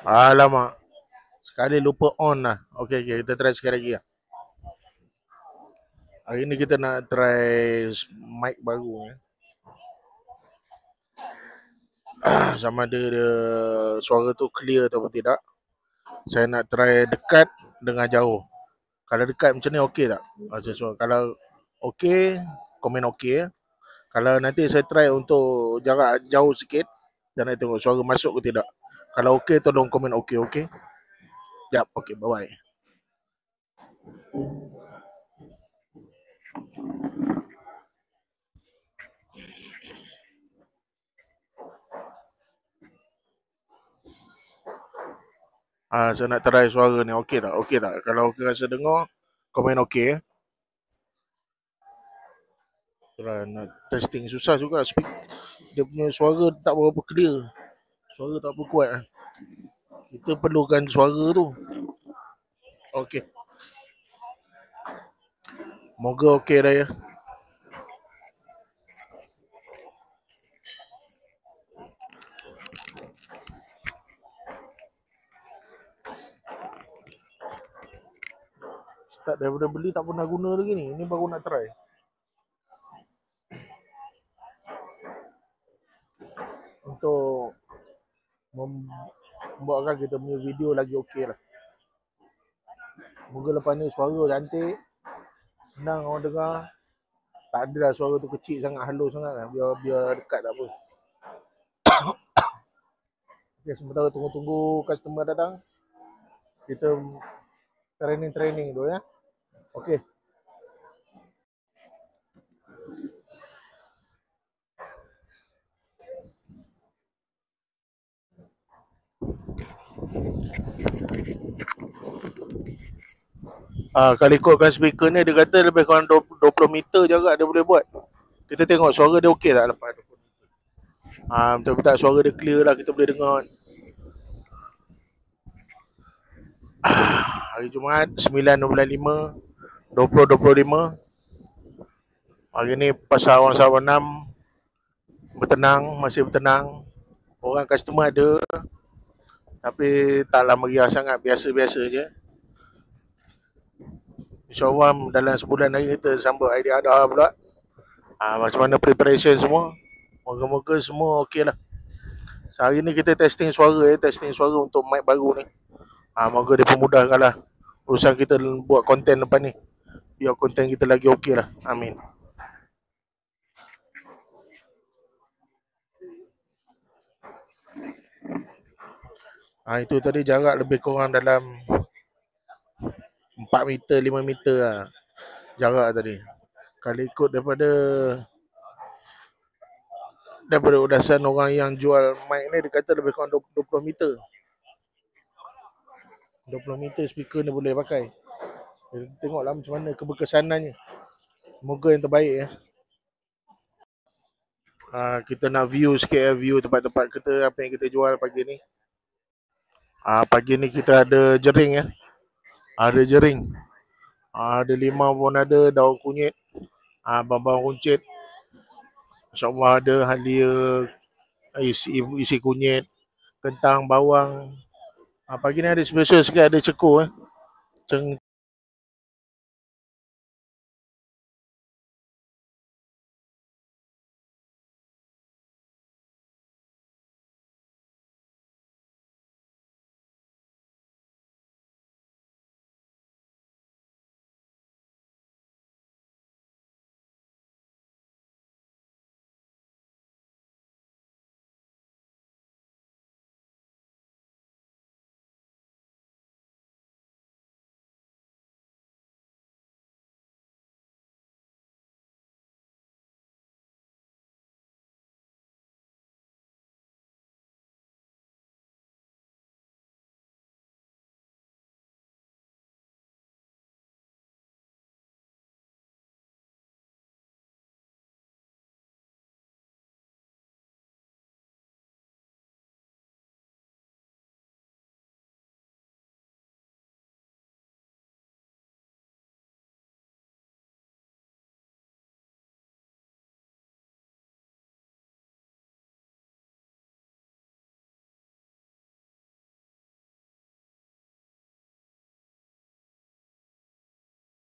Alamak, sekali lupa on lah. Okey, kita try sekali lagi lah. Hari ni kita nak try mic baru ya. Sama ada dia, suara tu clear atau tidak. Saya nak try dekat dengan jauh. Kalau dekat macam ni okey tak? Kalau okey, komen okey ya. Kalau nanti saya try untuk jarak jauh sikit dan nak tengok suara masuk ke tidak. Kalau okey tolong komen okey, okey. Jap, okey, bye-bye. Saya nak try suara ni okey tak? Okey tak? Kalau okey rasa dengar, komen okey ya. Try nak testing susah juga speak. Dia punya suara tak berapa clear. Suara tak berapa kuat. Kita perlukan suara tu. Okey. Moga okey dah ya. Start daripada beli tak pernah guna lagi ni. Ini baru nak try. Untuk membuatkan kita punya video lagi okey lah. Moga lepas ni suara cantik, senang orang dengar. Tak adalah suara tu kecil sangat, halus sangat lah. Biar dekat tak apa. Okay, sementara tunggu-tunggu customer datang, kita training dulu ya. Okey. Kalau ikutkan speaker ni, dia kata lebih kurang 20 meter jarak dia boleh buat. Kita tengok suara dia okey tak lepas 20 meter. Betul-betul suara dia clear lah, kita boleh dengar. Hari Jumaat 9.25 2025. Hari ni pasal orang Sawanam bertenang, masih bertenang. Orang customer ada, tapi taklah meriah sangat, biasa-biasa je. InsyaAllah dalam sebulan lagi kita sambut Aidiladha pula. Macam mana preparation semua. Moga-moga semua okey lah. Hari ni kita testing suara untuk mic baru ni. Moga dia pemudahkan lah urusan kita buat konten lepas ni. Biar konten kita lagi okey lah. Amin. Itu tadi jarak lebih kurang dalam 4 meter, 5 meter lah jarak tadi. Kalau ikut daripada udasan orang yang jual mic ni, dia kata lebih kurang 20 meter. 20 meter speaker ni boleh pakai. Tengoklah macam mana keberkesanannya. Moga yang terbaik ya. Kita nak view sikit ya, view tempat-tempat kita, apa yang kita jual pagi ni. Pagi ni kita ada jering ya. Ada jering. Ada limau pun ada, daun kunyit, bawang runcit. InsyaAllah ada halia, isi kunyit, kentang, bawang. Pagi ni ada special sikit, ada cekur